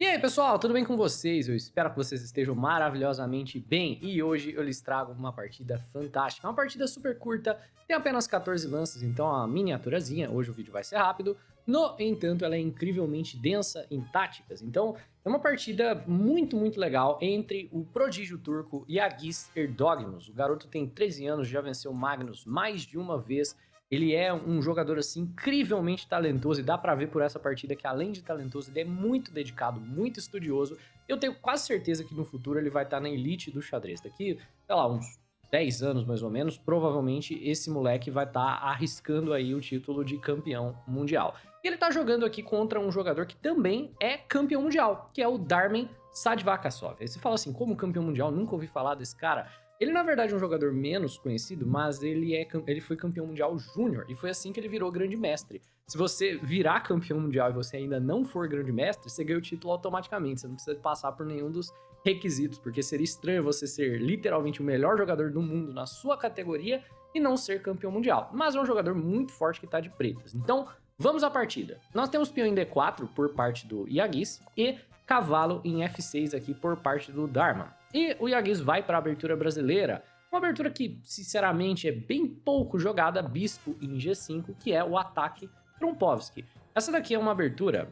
E aí, pessoal, tudo bem com vocês? Eu espero que vocês estejam maravilhosamente bem. E hoje eu lhes trago uma partida fantástica, uma partida super curta, tem apenas 14 lances, então a miniaturazinha. Hoje o vídeo vai ser rápido. No entanto, ela é incrivelmente densa em táticas. Então, é uma partida muito legal entre o prodígio turco Yagis Erdoğanus. O garoto tem 13 anos, já venceu Magnus mais de uma vez. Ele é um jogador assim incrivelmente talentoso e dá pra ver por essa partida que além de talentoso, ele é muito dedicado, muito estudioso. Eu tenho quase certeza que no futuro ele vai estar na elite do xadrez. Daqui, sei lá, uns 10 anos mais ou menos, provavelmente esse moleque vai estar arriscando aí o título de campeão mundial. E ele tá jogando aqui contra um jogador que também é campeão mundial, que é o Darmen Sadvakasov. Aí você fala assim, como campeão mundial? Nunca ouvi falar desse cara. Ele, na verdade, é um jogador menos conhecido, mas ele foi campeão mundial júnior, e foi assim que ele virou grande mestre. Se você virar campeão mundial e você ainda não for grande mestre, você ganha o título automaticamente, você não precisa passar por nenhum dos requisitos, porque seria estranho você ser literalmente o melhor jogador do mundo na sua categoria e não ser campeão mundial. Mas é um jogador muito forte que tá de pretas. Então, vamos à partida. Nós temos peão em D4 por parte do Yagis e cavalo em F6 aqui por parte do Dharma. E o Yagis vai para a abertura brasileira, uma abertura que, sinceramente, é bem pouco jogada, bispo em G5, que é o ataque Trompovski. Essa daqui é uma abertura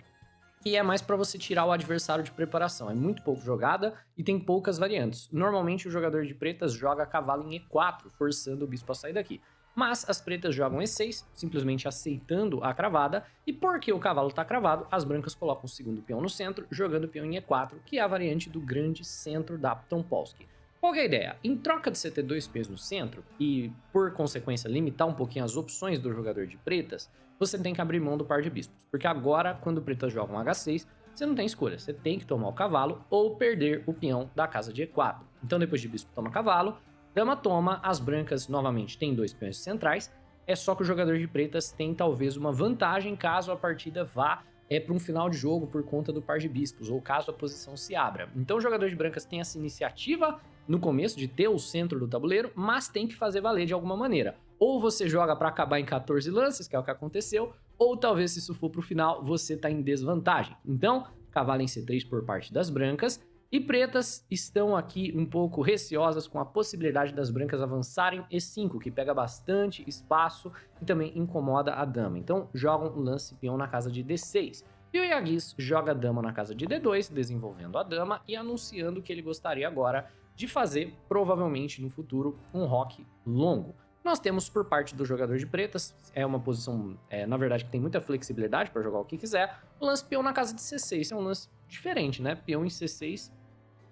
que é mais para você tirar o adversário de preparação, é muito pouco jogada e tem poucas variantes. Normalmente o jogador de pretas joga cavalo em E4, forçando o bispo a sair daqui. Mas as pretas jogam E6, simplesmente aceitando a cravada, e porque o cavalo está cravado, as brancas colocam o segundo peão no centro, jogando o peão em E4, que é a variante do grande centro da Tompolsky. Qual que é a ideia? Em troca de você ter dois peões no centro, e por consequência limitar um pouquinho as opções do jogador de pretas, você tem que abrir mão do par de bispos, porque agora, quando pretas jogam H6, você não tem escolha, você tem que tomar o cavalo ou perder o peão da casa de E4. Então depois de bispo toma cavalo, dama toma, as brancas novamente têm dois peões centrais, é só que o jogador de pretas tem talvez uma vantagem caso a partida vá para um final de jogo por conta do par de bispos, ou caso a posição se abra. Então o jogador de brancas tem essa iniciativa no começo de ter o centro do tabuleiro, mas tem que fazer valer de alguma maneira. Ou você joga para acabar em 14 lances, que é o que aconteceu, ou talvez se isso for para o final, você está em desvantagem. Então, cavalo em C3 por parte das brancas, e pretas estão aqui um pouco receosas com a possibilidade das brancas avançarem E5, que pega bastante espaço e também incomoda a dama. Então jogam o lance peão na casa de D6. E o Yagis joga a dama na casa de D2, desenvolvendo a dama e anunciando que ele gostaria agora de fazer, provavelmente no futuro, um roque longo. Nós temos por parte do jogador de pretas, é uma posição, na verdade, que tem muita flexibilidade para jogar o que quiser, o lance peão na casa de C6, é um lance diferente, né? Peão em C6,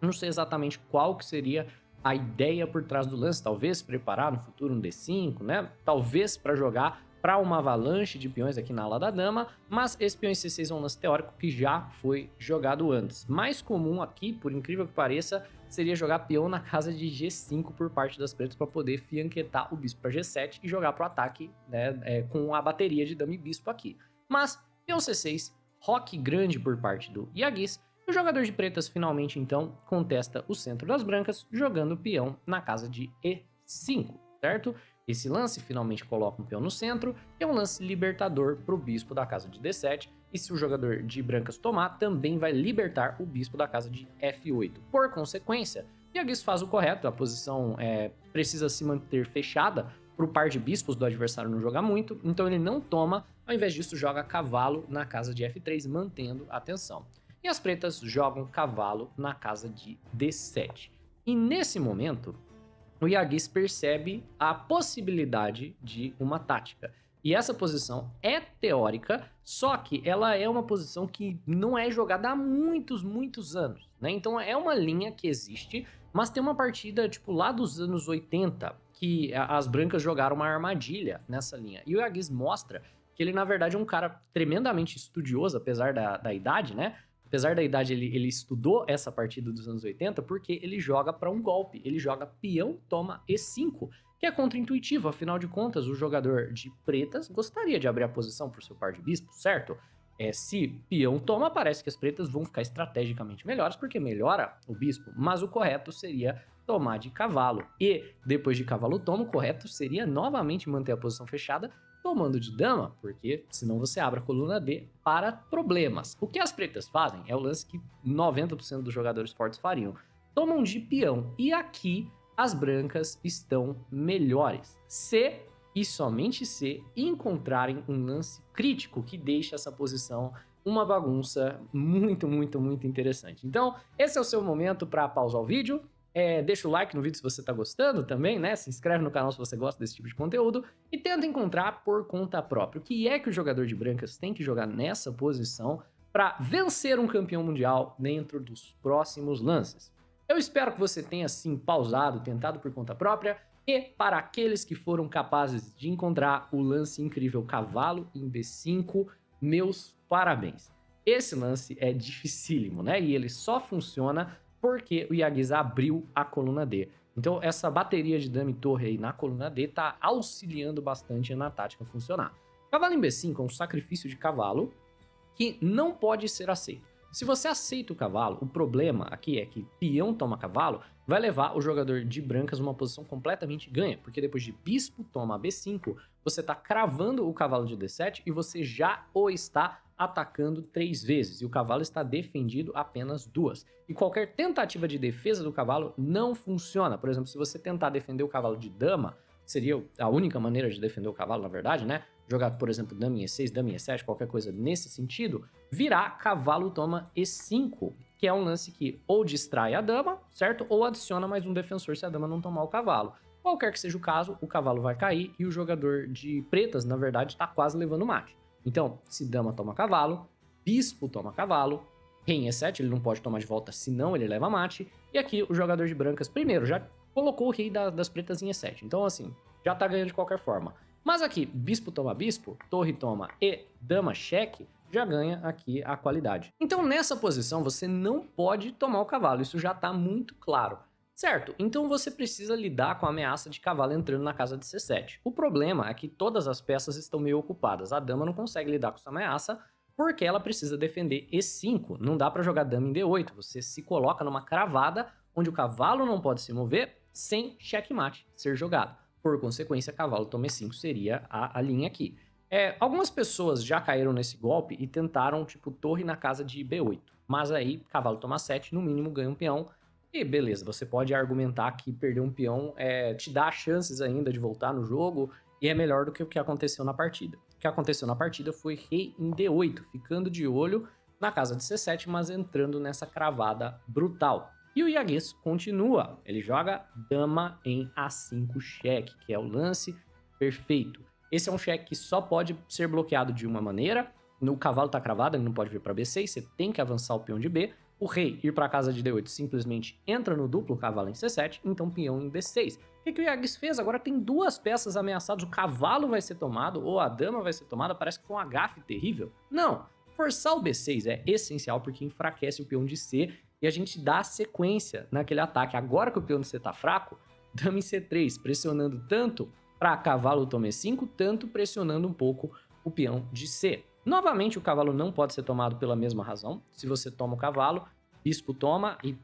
não sei exatamente qual que seria a ideia por trás do lance, talvez preparar no futuro um D5, né? Talvez para jogar para uma avalanche de peões aqui na ala da dama, mas esse peão em C6 é um lance teórico que já foi jogado antes. Mais comum aqui, por incrível que pareça, seria jogar peão na casa de G5 por parte das pretas para poder fianquetar o bispo para G7 e jogar para o ataque, né, com a bateria de dama e bispo aqui. Mas peão C6, roque grande por parte do Yagis. O jogador de pretas finalmente, então, contesta o centro das brancas, jogando o peão na casa de E5, certo? Esse lance finalmente coloca um peão no centro, e é um lance libertador para o bispo da casa de D7, e se o jogador de brancas tomar, também vai libertar o bispo da casa de F8. Por consequência, Yagis faz o correto, a posição precisa se manter fechada para o par de bispos do adversário não jogar muito, então ele não toma, ao invés disso joga cavalo na casa de F3, mantendo a tensão. E as pretas jogam cavalo na casa de D7. E nesse momento, o Yagis percebe a possibilidade de uma tática. E essa posição é teórica, só que ela é uma posição que não é jogada há muitos anos, né? Então é uma linha que existe, mas tem uma partida, tipo, lá dos anos 80, que as brancas jogaram uma armadilha nessa linha. E o Yagis mostra que ele, na verdade, é um cara tremendamente estudioso, apesar da idade, né? Apesar da idade, ele estudou essa partida dos anos 80 porque ele joga para um golpe. Ele joga peão toma E5, que é contra-intuitivo. Afinal de contas, o jogador de pretas gostaria de abrir a posição para o seu par de bispos, certo? Se peão toma, parece que as pretas vão ficar estrategicamente melhores, porque melhora o bispo. Mas o correto seria tomar de cavalo. E depois de cavalo toma, o correto seria novamente manter a posição fechada, tomando de dama, porque senão você abre a coluna D para problemas. O que as pretas fazem é o lance que 90% dos jogadores fortes fariam. Tomam de peão, e aqui as brancas estão melhores. Se e somente se encontrarem um lance crítico que deixa essa posição uma bagunça muito, muito, muito interessante. Então, esse é o seu momento para pausar o vídeo. Deixa o like no vídeo se você tá gostando também, né? Se inscreve no canal se você gosta desse tipo de conteúdo e tenta encontrar por conta própria o que é que o jogador de brancas tem que jogar nessa posição para vencer um campeão mundial dentro dos próximos lances. Eu espero que você tenha, sim, pausado, tentado por conta própria, e para aqueles que foram capazes de encontrar o lance incrível cavalo em B5, meus parabéns. Esse lance é dificílimo, né? E ele só funciona porque o Iagues abriu a coluna D. Então essa bateria de dama e torre aí na coluna D tá auxiliando bastante na tática funcionar. Cavalo em B5 é um sacrifício de cavalo que não pode ser aceito. Se você aceita o cavalo, o problema aqui é que peão toma cavalo vai levar o jogador de brancas numa posição completamente ganha, porque depois de bispo toma B5, você está cravando o cavalo de D7 e você já o está atacando 3 vezes, e o cavalo está defendido apenas 2. E qualquer tentativa de defesa do cavalo não funciona. Por exemplo, se você tentar defender o cavalo de dama, seria a única maneira de defender o cavalo, na verdade, né? Jogar, por exemplo, dama em E6, dama em E7, qualquer coisa nesse sentido, virar cavalo toma E5, que é um lance que ou distrai a dama, certo? Ou adiciona mais um defensor se a dama não tomar o cavalo. Qualquer que seja o caso, o cavalo vai cair e o jogador de pretas, na verdade, está quase levando mate. Então, se dama toma cavalo, bispo toma cavalo, rei em E7, ele não pode tomar de volta, senão ele leva mate. E aqui o jogador de brancas, primeiro, já colocou o rei das pretas em E7. Então, assim, já tá ganhando de qualquer forma. Mas aqui, bispo toma bispo, torre toma e dama cheque, já ganha aqui a qualidade. Então nessa posição você não pode tomar o cavalo, isso já tá muito claro. Certo, então você precisa lidar com a ameaça de cavalo entrando na casa de C7. O problema é que todas as peças estão meio ocupadas, a dama não consegue lidar com essa ameaça porque ela precisa defender E5, não dá para jogar dama em D8, você se coloca numa cravada onde o cavalo não pode se mover sem checkmate ser jogado. Por consequência, cavalo toma E5 seria a linha aqui. Algumas pessoas já caíram nesse golpe e tentaram, tipo, torre na casa de B8. Mas aí, cavalo toma 7, no mínimo ganha um peão. E beleza, você pode argumentar que perder um peão te dá chances ainda de voltar no jogo e é melhor do que o que aconteceu na partida. O que aconteceu na partida foi rei em D8, ficando de olho na casa de C7, mas entrando nessa cravada brutal. E o Iagues continua, ele joga dama em A5 cheque, que é o lance perfeito. Esse é um cheque que só pode ser bloqueado de uma maneira, no cavalo tá cravado, ele não pode vir para B6, você tem que avançar o peão de B, o rei ir para casa de D8 simplesmente entra no duplo cavalo em C7, então peão em B6. O que o Iagues fez? Agora tem 2 peças ameaçadas, o cavalo vai ser tomado ou a dama vai ser tomada, parece que foi um agafe terrível. Não, forçar o B6 é essencial porque enfraquece o peão de C e a gente dá sequência naquele ataque. Agora que o peão de C tá fraco, dama em C3, pressionando tanto para cavalo toma E5, tanto pressionando um pouco o peão de C. Novamente, o cavalo não pode ser tomado pela mesma razão. Se você toma o cavalo, bispo toma e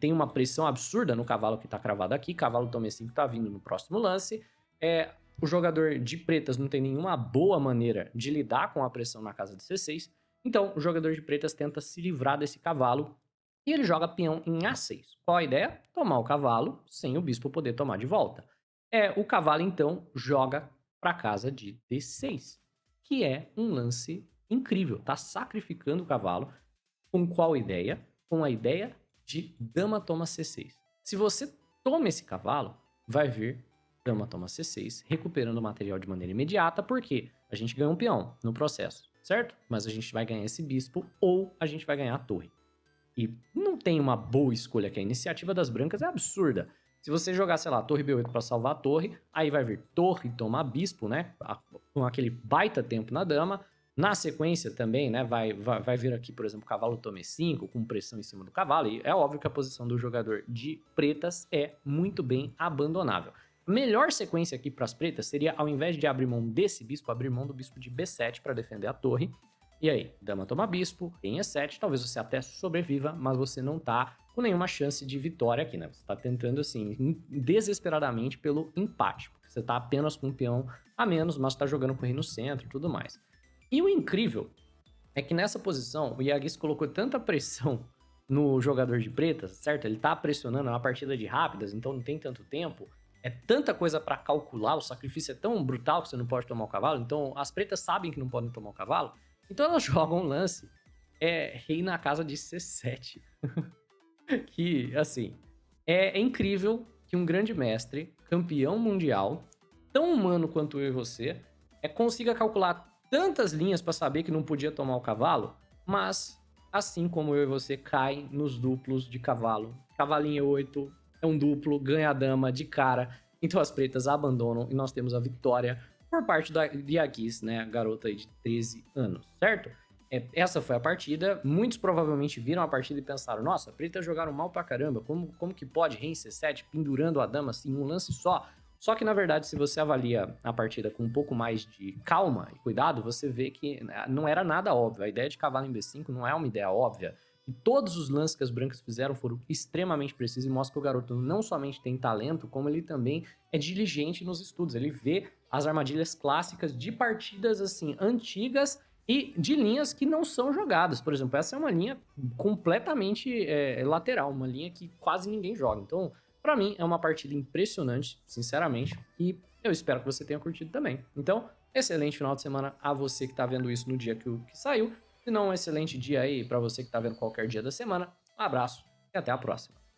tem uma pressão absurda no cavalo que tá cravado aqui. Cavalo toma E5 tá vindo no próximo lance. O jogador de pretas não tem nenhuma boa maneira de lidar com a pressão na casa de C6. Então, o jogador de pretas tenta se livrar desse cavalo e ele joga peão em A6. Qual a ideia? Tomar o cavalo sem o bispo poder tomar de volta. O cavalo, então, joga para casa de D6, que é um lance incrível. Tá sacrificando o cavalo. Com qual ideia? Com a ideia de dama toma C6. Se você toma esse cavalo, vai vir dama toma C6, recuperando o material de maneira imediata, porque a gente ganha um peão no processo, certo? Mas a gente vai ganhar esse bispo ou a gente vai ganhar a torre. E não tem uma boa escolha aqui. A iniciativa das brancas é absurda. Se você jogar, sei lá, torre B8 para salvar a torre, aí vai vir torre tomar bispo, né? Com aquele baita tempo na dama. Na sequência também, né? Vai vir aqui, por exemplo, cavalo toma E5, com pressão em cima do cavalo. E é óbvio que a posição do jogador de pretas é muito bem abandonável. A melhor sequência aqui para as pretas seria, ao invés de abrir mão desse bispo, abrir mão do bispo de B7 para defender a torre. E aí, dama toma bispo, rei em E7, talvez você até sobreviva, mas você não tá com nenhuma chance de vitória aqui, né? Você tá tentando, assim, desesperadamente pelo empate. Você tá apenas com um peão a menos, mas tá jogando com o rei no centro e tudo mais. E o incrível é que nessa posição, o Yagis colocou tanta pressão no jogador de pretas, certo? Ele tá pressionando, é uma partida de rápidas, então não tem tanto tempo. É tanta coisa pra calcular, o sacrifício é tão brutal que você não pode tomar o cavalo. Então as pretas sabem que não podem tomar o cavalo. Então elas jogam um lance, rei na casa de C7. Que, assim, é incrível que um grande mestre, campeão mundial, tão humano quanto eu e você, consiga calcular tantas linhas para saber que não podia tomar o cavalo, mas, assim como eu e você, cai nos duplos de cavalo. Cavalinho 8 é um duplo, ganha a dama de cara. Então as pretas abandonam e nós temos a vitória por parte da Yagis, né, a garota aí de 13 anos, certo? Essa foi a partida. Muitos provavelmente viram a partida e pensaram: nossa, pretas jogaram mal pra caramba. Como que pode rei em C7 pendurando a dama assim, um lance só? Só que, na verdade, se você avalia a partida com um pouco mais de calma e cuidado, você vê que não era nada óbvio. A ideia de cavalo em B5 não é uma ideia óbvia. E todos os lances que as brancas fizeram foram extremamente precisos e mostra que o garoto não somente tem talento, como ele também é diligente nos estudos. Ele vê as armadilhas clássicas de partidas assim antigas e de linhas que não são jogadas. Por exemplo, essa é uma linha completamente lateral, uma linha que quase ninguém joga. Então, pra mim, é uma partida impressionante, sinceramente, e eu espero que você tenha curtido também. Então, excelente final de semana a você que tá vendo isso no dia que saiu. Se não, um excelente dia aí pra você que tá vendo qualquer dia da semana. Um abraço e até a próxima.